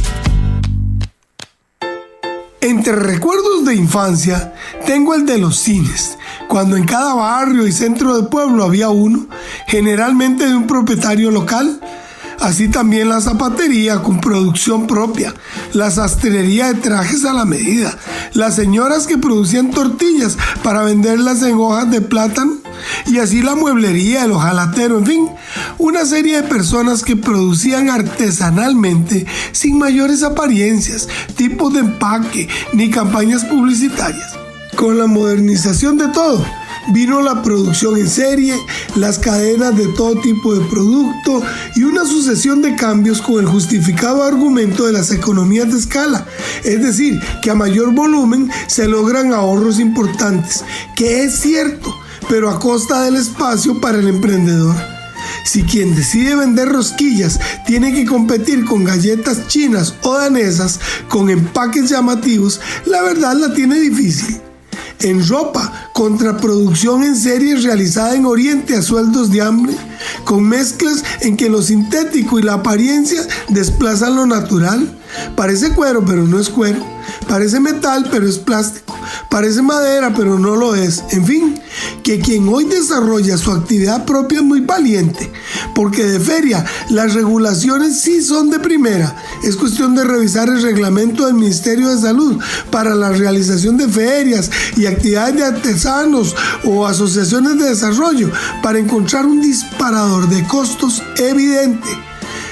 Speaker 10: Entre recuerdos de infancia, tengo el de los cines, cuando en cada barrio y centro de pueblo había uno, generalmente de un propietario local. Así también la zapatería con producción propia, la sastrería de trajes a la medida, las señoras que producían tortillas para venderlas en hojas de plátano, y así la mueblería, el hojalatero, en fin, una serie de personas que producían artesanalmente sin mayores apariencias, tipos de empaque ni campañas publicitarias. Con la modernización de todo, vino la producción en serie, las cadenas de todo tipo de producto y una sucesión de cambios con el justificado argumento de las economías de escala. Es decir, que a mayor volumen se logran ahorros importantes, que es cierto, pero a costa del espacio para el emprendedor. Si quien decide vender rosquillas tiene que competir con galletas chinas o danesas con empaques llamativos, la verdad la tiene difícil. En ropa, contraproducción en serie realizada en Oriente a sueldos de hambre, con mezclas en que lo sintético y la apariencia desplazan lo natural. Parece cuero, pero no es cuero. Parece metal, pero es plástico. Parece madera, pero no lo es. En fin, que quien hoy desarrolla su actividad propia es muy valiente, porque de feria las regulaciones sí son de primera. Es cuestión de revisar el reglamento del Ministerio de Salud para la realización de ferias y actividades de artesanos o asociaciones de desarrollo para encontrar un disparador de costos evidente.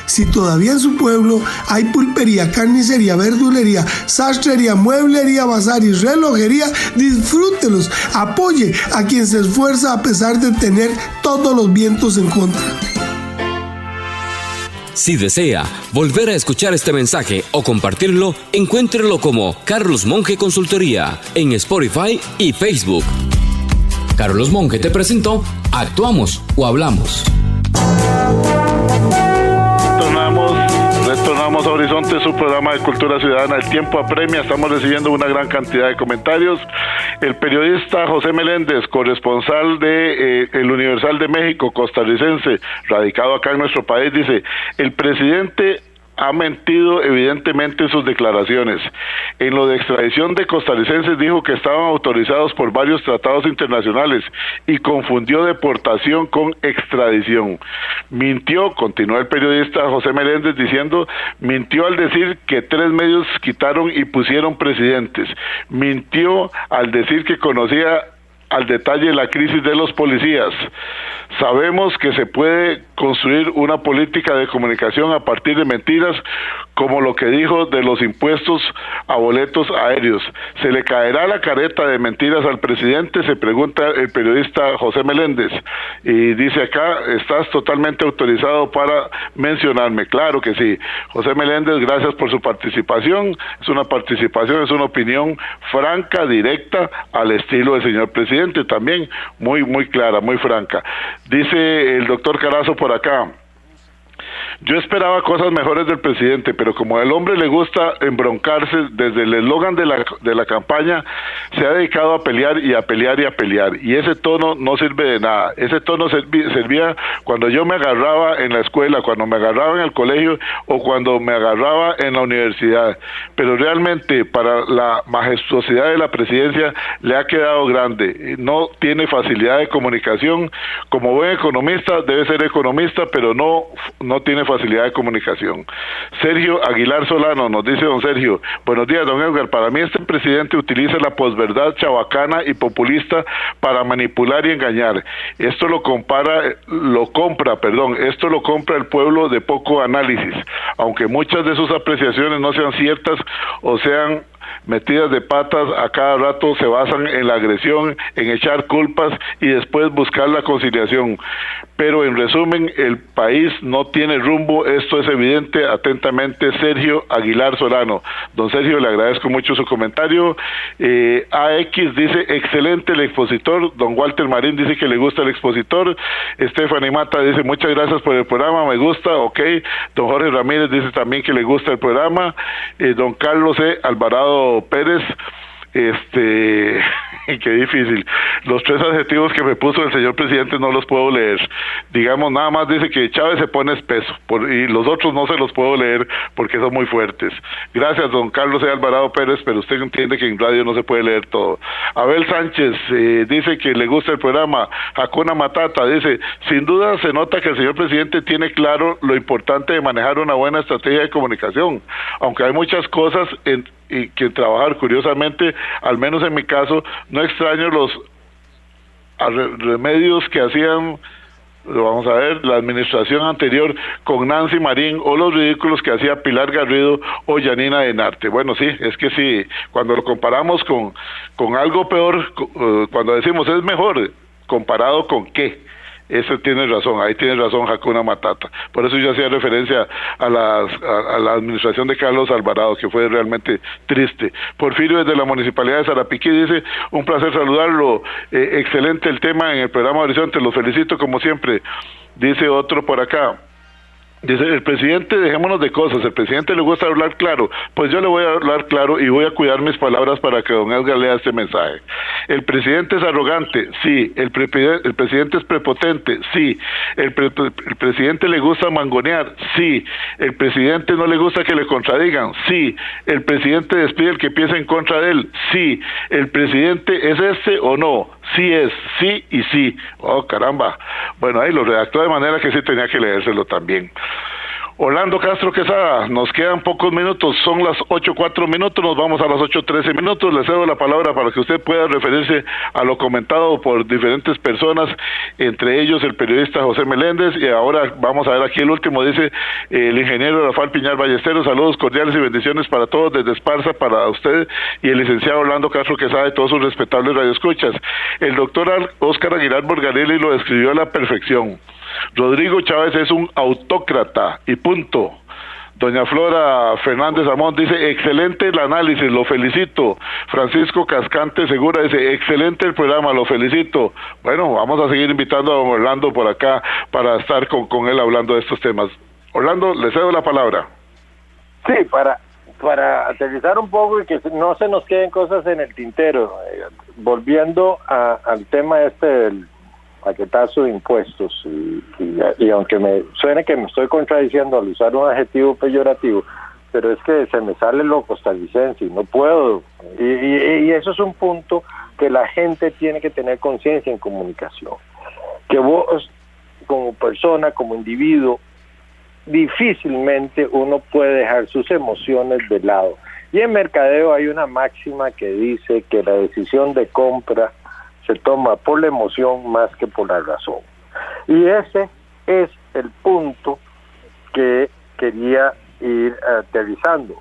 Speaker 10: Si todavía en su pueblo hay pulpería, carnicería, verdulería, sastrería, mueblería, bazar y relojería, disfrútelos, apoye a quien se esfuerza a pesar de tener todos los vientos en contra.
Speaker 9: Si desea volver a escuchar este mensaje o compartirlo, encuéntrelo como Carlos Monge Consultoría en Spotify y Facebook. Carlos Monge te presentó Actuamos o Hablamos.
Speaker 6: Retornamos a Horizonte, su programa de cultura ciudadana. El tiempo apremia, estamos recibiendo una gran cantidad de comentarios. El periodista José Meléndez, corresponsal de El Universal de México, costarricense, radicado acá en nuestro país, dice: el presidente ha mentido evidentemente en sus declaraciones. En lo de extradición de costarricenses dijo que estaban autorizados por varios tratados internacionales y confundió deportación con extradición. Mintió, continuó el periodista José Meléndez diciendo, mintió al decir que 3 medios quitaron y pusieron presidentes. Mintió al decir que conocía al detalle la crisis de los policías. Sabemos que se puede construir una política de comunicación a partir de mentiras, como lo que dijo de los impuestos a boletos aéreos. ¿Se le caerá la careta de mentiras al presidente?, se pregunta el periodista José Meléndez. Y dice acá, estás totalmente autorizado para mencionarme. Claro que sí. José Meléndez, gracias por su participación. Es una participación, es una opinión franca, directa, al estilo del señor presidente, también muy clara, muy franca. Dice el doctor Carazo por acá: yo esperaba cosas mejores del presidente, pero como al hombre le gusta embroncarse, desde el eslogan de la campaña se ha dedicado a pelear y a pelear y a pelear, y ese tono no sirve de nada. Ese tono servía cuando yo me agarraba en la escuela, cuando me agarraba en el colegio o cuando me agarraba en la universidad, pero realmente para la majestuosidad de la presidencia le ha quedado grande. No tiene facilidad de comunicación. Como buen economista debe ser economista, pero no tiene facilidad de comunicación. Sergio Aguilar Solano, nos dice don Sergio: buenos días, don Edgar. Para mí este presidente utiliza la posverdad chabacana y populista para manipular y engañar. Esto lo compra el pueblo de poco análisis, aunque muchas de sus apreciaciones no sean ciertas o sean metidas de patas, a cada rato se basan en la agresión, en echar culpas y después buscar la conciliación. Pero en resumen, el país no tiene rumbo, esto es evidente. Atentamente, Sergio Aguilar Solano. Don Sergio, le agradezco mucho su comentario. AX dice, excelente el expositor. Don Walter Marín dice que le gusta el expositor. Stephanie Mata dice, muchas gracias por el programa, me gusta, ok. Don Jorge Ramírez dice también que le gusta el programa. Don Carlos Alvarado Pérez, qué difícil. Los 3 adjetivos que me puso el señor presidente no los puedo leer. Digamos, nada más dice que Chávez se pone espeso, y los otros no se los puedo leer porque son muy fuertes. Gracias, don Carlos Alvarado Pérez, pero usted entiende que en radio no se puede leer todo. Abel Sánchez dice que le gusta el programa. Hakuna Matata dice, sin duda se nota que el señor presidente tiene claro lo importante de manejar una buena estrategia de comunicación, aunque hay muchas cosas que trabajar. Curiosamente, al menos en mi caso, no extraño los remedios que hacían, vamos a ver, la administración anterior con Nancy Marín, o los ridículos que hacía Pilar Garrido o Yanina Denarte. Bueno, sí, es que sí, cuando lo comparamos con algo peor, cuando decimos es mejor, ¿comparado con qué? Eso tiene razón, ahí tiene razón Hakuna Matata. Por eso yo hacía referencia a la administración de Carlos Alvarado, que fue realmente triste. Porfirio desde la Municipalidad de Sarapiquí dice, un placer saludarlo, excelente el tema en el programa Horizonte, los felicito como siempre. Dice otro por acá, Dice el presidente, dejémonos de cosas, el presidente le gusta hablar claro, pues yo le voy a hablar claro y voy a cuidar mis palabras para que don Edgar lea este mensaje. El presidente es arrogante, sí. El presidente es prepotente, sí. El presidente le gusta mangonear, sí. El presidente no le gusta que le contradigan, sí. El presidente despide al que piensa en contra de él, sí. El presidente es este o no, sí es, sí y sí. Oh, caramba. Bueno, ahí lo redactó de manera que sí tenía que leérselo también. Orlando Castro Quesada, nos quedan pocos minutos, son las 8:04, nos vamos a las 8:13. Le cedo la palabra para que usted pueda referirse a lo comentado por diferentes personas, entre ellos el periodista José Meléndez, y ahora vamos a ver aquí el último, dice el ingeniero Rafael Piñar Ballesteros, saludos cordiales y bendiciones para todos desde Esparza, para usted y el licenciado Orlando Castro Quesada y todos sus respetables radioescuchas. El doctor Óscar Aguilar Borgarelli lo describió a la perfección. Rodrigo Chávez es un autócrata y punto. Doña Flora Fernández Amón dice, excelente el análisis, lo felicito. Francisco Cascante Segura dice, excelente el programa, lo felicito. Bueno, vamos a seguir invitando a don Orlando por acá para estar con él hablando de estos temas. Orlando, le cedo la palabra.
Speaker 8: Sí, para aterrizar un poco y que no se nos queden cosas en el tintero, volviendo al tema del paquetazo de impuestos, y aunque me suene que me estoy contradiciendo al usar un adjetivo peyorativo, pero es que se me sale lo costarricense y no puedo, y eso es un punto que la gente tiene que tener conciencia en comunicación, que vos como persona, como individuo, difícilmente uno puede dejar sus emociones de lado, y en mercadeo hay una máxima que dice que la decisión de compra se toma por la emoción más que por la razón. Y ese es el punto que quería ir aterrizando.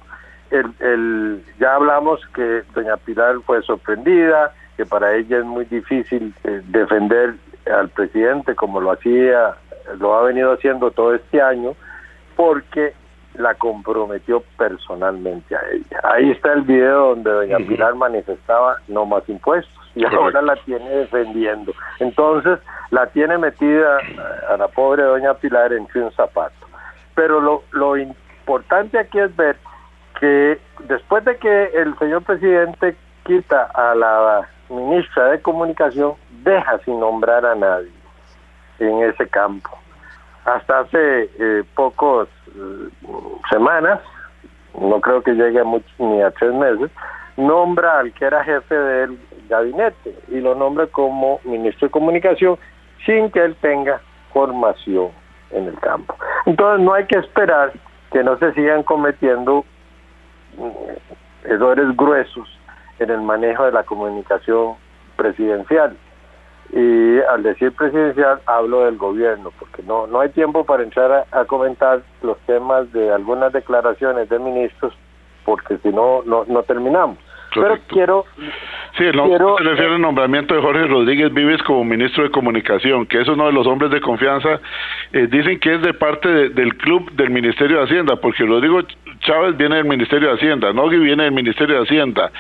Speaker 8: Ya hablamos que doña Pilar fue sorprendida, que para ella es muy difícil defender al presidente como lo ha venido haciendo todo este año, porque la comprometió personalmente a ella. Ahí está el video donde doña Pilar manifestaba no más impuestos, y ahora la tiene defendiendo. Entonces la tiene metida a la pobre doña Pilar entre un zapato. Pero lo importante aquí es ver que después de que el señor presidente quita a la ministra de Comunicación, deja sin nombrar a nadie en ese campo. Hasta hace pocos semanas, no creo que llegue ni a 3 meses, nombra al que era jefe del gabinete y lo nombra como ministro de Comunicación sin que él tenga formación en el campo. Entonces no hay que esperar que no se sigan cometiendo errores gruesos en el manejo de la comunicación presidencial. Y al decir presidencial hablo del gobierno, porque no hay tiempo para entrar a comentar los temas de algunas declaraciones de ministros, porque si no terminamos. Correcto. Pero
Speaker 6: se refiere al nombramiento de Jorge Rodríguez Vives como ministro de Comunicación, que es uno de los hombres de confianza. Dicen que es de parte del club del Ministerio de Hacienda, porque Rodrigo Chávez viene del Ministerio de Hacienda, Nogui viene del Ministerio de Hacienda,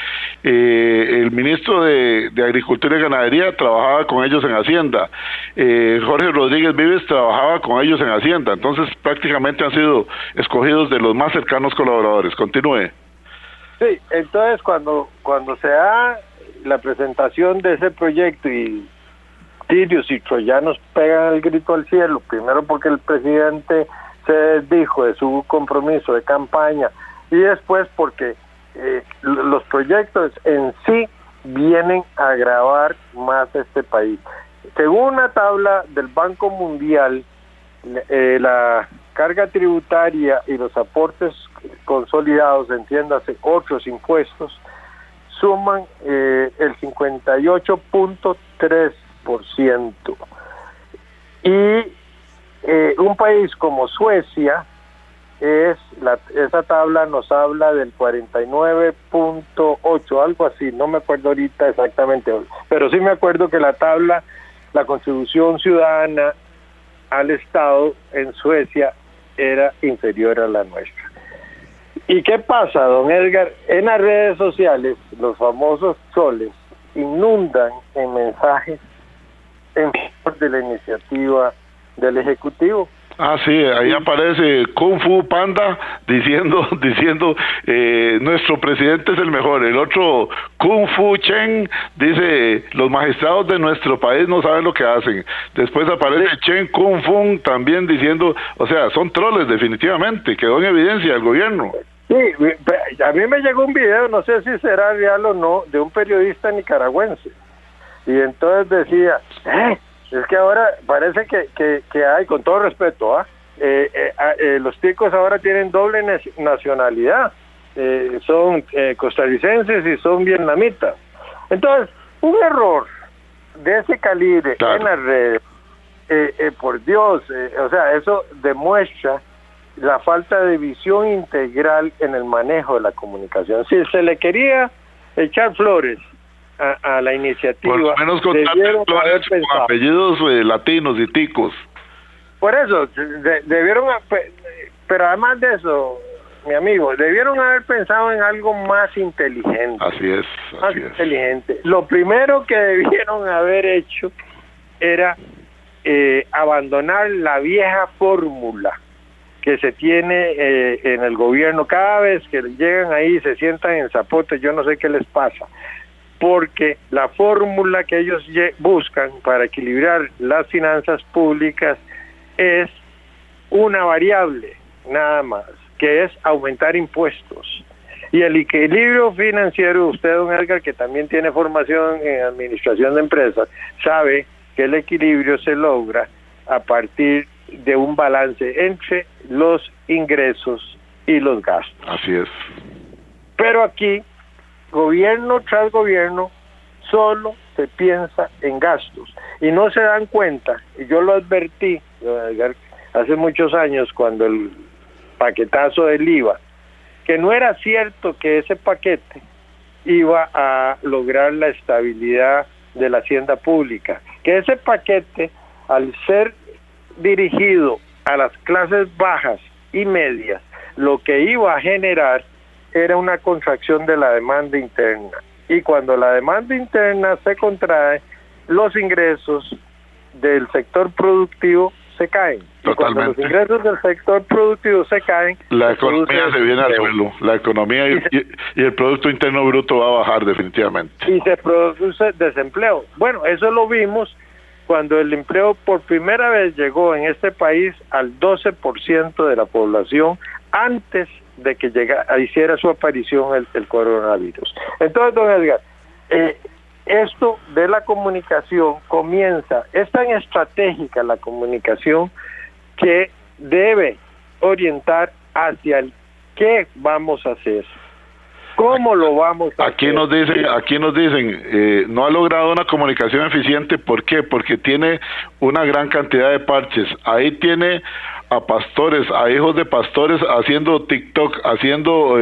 Speaker 6: el ministro de Agricultura y Ganadería trabajaba con ellos en Hacienda, Jorge Rodríguez Vives trabajaba con ellos en Hacienda, entonces prácticamente han sido escogidos de los más cercanos colaboradores. Continúe.
Speaker 8: Sí, entonces cuando se da la presentación de ese proyecto y tirios y troyanos pegan el grito al cielo, primero porque el presidente se desdijo de su compromiso de campaña y después porque los proyectos en sí vienen a agravar más este país. Según una tabla del Banco Mundial, la carga tributaria y los aportes consolidados, entiéndase, otros impuestos, suman el 58.3%. Y un país como Suecia, esa tabla nos habla del 49.8, algo así, no me acuerdo ahorita exactamente, pero sí me acuerdo que la contribución ciudadana al Estado en Suecia era inferior a la nuestra. ¿Y qué pasa, don Edgar? En las redes sociales, los famosos troles inundan en mensajes en favor de la iniciativa del Ejecutivo,
Speaker 6: Ah, sí, ahí aparece Kung Fu Panda diciendo nuestro presidente es el mejor. El otro, Kung Fu Chen, dice los magistrados de nuestro país no saben lo que hacen. Después aparece Chen Kung Fu también diciendo, o sea, son troles definitivamente, quedó en evidencia el gobierno.
Speaker 8: Sí, a mí me llegó un video, no sé si será real o no, de un periodista nicaragüense. Y entonces decía, es que ahora parece que hay, con todo respeto, los ticos ahora tienen doble nacionalidad, son costarricenses y son vietnamitas. Entonces, un error de ese calibre en las redes, por Dios, o sea, eso demuestra la falta de visión integral en el manejo de la comunicación. Si se le quería echar flores a la iniciativa,
Speaker 6: por lo menos con flores con apellidos latinos y ticos.
Speaker 8: Por eso, debieron, pero además de eso, mi amigo, debieron haber pensado en algo más inteligente.
Speaker 6: Así es.
Speaker 8: Inteligente. Lo primero que debieron haber hecho era abandonar la vieja fórmula que se tiene en el gobierno. Cada vez que llegan ahí se sientan en zapote, yo no sé qué les pasa, porque la fórmula que ellos buscan para equilibrar las finanzas públicas es una variable, nada más, que es aumentar impuestos. Y el equilibrio financiero, usted, don Edgar, que también tiene formación en administración de empresas, sabe que el equilibrio se logra a partir de un balance entre los ingresos y los gastos.
Speaker 6: Así es.
Speaker 8: Pero aquí, gobierno tras gobierno, solo se piensa en gastos y no se dan cuenta, y yo lo advertí hace muchos años cuando el paquetazo del IVA, que no era cierto que ese paquete iba a lograr la estabilidad de la hacienda pública, que ese paquete, al ser dirigido a las clases bajas y medias, lo que iba a generar era una contracción de la demanda interna. Y cuando la demanda interna se contrae, los ingresos del sector productivo se caen.
Speaker 6: Totalmente.
Speaker 8: Y cuando los ingresos del sector productivo se caen,
Speaker 6: la economía se viene al suelo. La economía y el Producto Interno Bruto va a bajar definitivamente.
Speaker 8: Y se produce desempleo. Bueno, eso lo vimos cuando el empleo por primera vez llegó en este país al 12% de la población antes de que hiciera su aparición el coronavirus. Entonces, don Edgar, esto de la comunicación comienza, es tan estratégica la comunicación que debe orientar hacia el qué vamos a hacer. ¿Cómo lo vamos a
Speaker 6: hacer? Aquí nos dicen, no ha logrado una comunicación eficiente. ¿Por qué? Porque tiene una gran cantidad de parches. Ahí tiene a pastores, a hijos de pastores haciendo TikTok, haciendo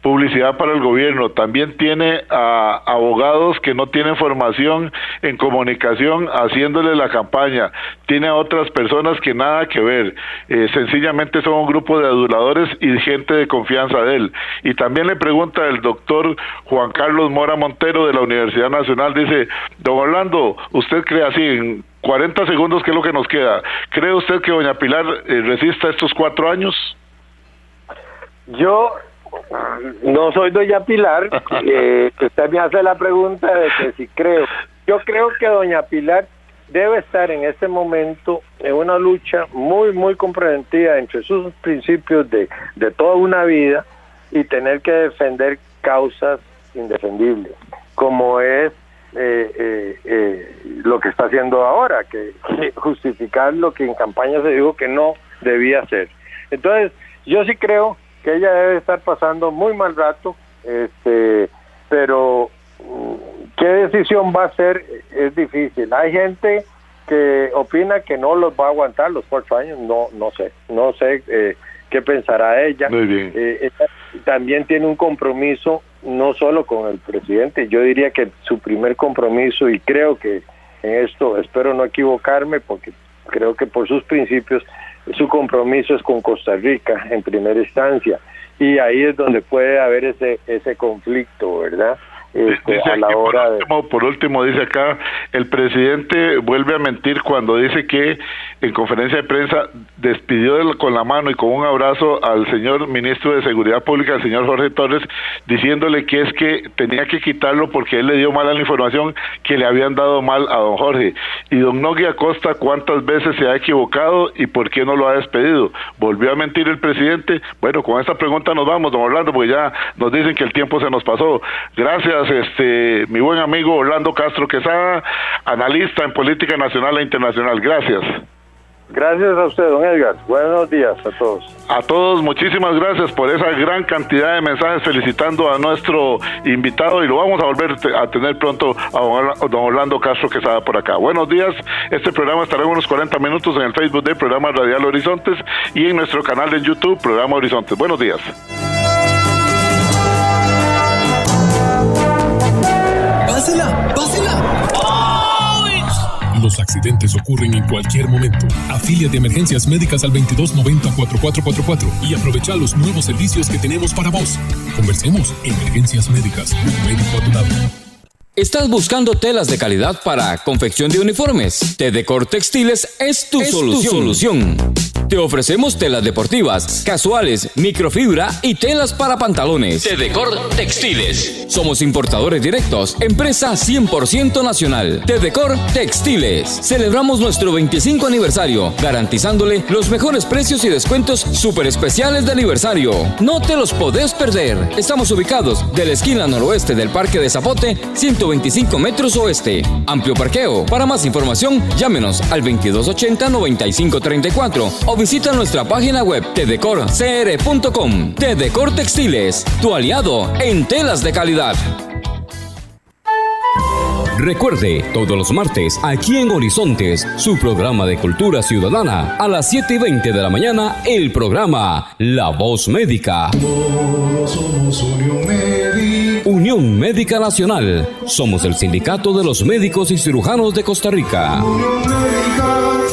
Speaker 6: publicidad para el gobierno. También tiene a abogados que no tienen formación en comunicación haciéndole la campaña. Tiene a otras personas que nada que ver. Sencillamente son un grupo de aduladores y gente de confianza de él. Y también le pregunta el doctor Juan Carlos Mora Montero de la Universidad Nacional, dice, don Orlando, ¿usted cree así en 40 segundos, qué es lo que nos queda? ¿Cree usted que doña Pilar resista estos 4 años?
Speaker 8: Yo no soy doña Pilar. Usted me hace la pregunta de que si creo. Yo creo que doña Pilar debe estar en este momento en una lucha muy, muy comprometida entre sus principios de toda una vida y tener que defender causas indefendibles, como es lo que está haciendo ahora, que justificar lo que en campaña se dijo que no debía hacer. Entonces, yo sí creo que ella debe estar pasando muy mal rato, pero qué decisión va a hacer es difícil. Hay gente que opina que no los va a aguantar los 4 años, no sé qué pensará ella.
Speaker 6: Muy bien.
Speaker 8: Ella también tiene un compromiso no solo con el presidente, yo diría que su primer compromiso, y creo que en esto espero no equivocarme porque creo que por sus principios su compromiso es con Costa Rica en primera instancia, y ahí es donde puede haber ese conflicto, ¿verdad? A la hora
Speaker 6: por último dice acá, el presidente vuelve a mentir cuando dice que en conferencia de prensa despidió con la mano y con un abrazo al señor ministro de Seguridad Pública, el señor Jorge Torres, diciéndole que es que tenía que quitarlo porque él le dio mala la información que le habían dado mal a don Jorge. Y don Nogui Acosta, ¿cuántas veces se ha equivocado y por qué no lo ha despedido? ¿Volvió a mentir el presidente? Bueno, con esta pregunta nos vamos, don Orlando, porque ya nos dicen que el tiempo se nos pasó. Gracias, mi buen amigo Orlando Castro Quesada, analista en política nacional e internacional. Gracias.
Speaker 8: Gracias a usted, don Edgar. Buenos días a todos.
Speaker 6: A todos, muchísimas gracias por esa gran cantidad de mensajes felicitando a nuestro invitado, y lo vamos a volver a tener pronto a don Orlando Castro Quesada por acá. Buenos días. Este programa estará en unos 40 minutos en el Facebook del Programa Radial Horizontes y en nuestro canal de YouTube, Programa Horizontes. Buenos días.
Speaker 2: ¡Pásela! ¡Pásela!
Speaker 3: Los accidentes ocurren en cualquier momento. Afíliate a Emergencias Médicas al 2290-4444 y aprovecha los nuevos servicios que tenemos para vos. Conversemos. Emergencias Médicas, un médico a tu lado.
Speaker 9: ¿Estás buscando telas de calidad para confección de uniformes? Tedecor Textiles es tu solución. Te ofrecemos telas deportivas, casuales, microfibra y telas para pantalones. Tedecor Textiles. Somos importadores directos, empresa 100% nacional. Tedecor Textiles. Celebramos nuestro 25 aniversario, garantizándole los mejores precios y descuentos súper especiales de aniversario. No te los podés perder. Estamos ubicados de la esquina noroeste del Parque de Zapote, 125 metros oeste. Amplio parqueo. Para más información, llámenos al 2280-9534 o visita nuestra página web tedecorcr.com. Tedecor Textiles, tu aliado en telas de calidad. Recuerde, todos los martes, aquí en Horizontes, su programa de cultura ciudadana, a las 7:20 de la mañana, el programa La Voz Médica.
Speaker 5: Todos somos Unión Médica.
Speaker 9: Unión Médica Nacional. Somos el sindicato de los médicos y cirujanos de Costa Rica.
Speaker 5: Unión Médica.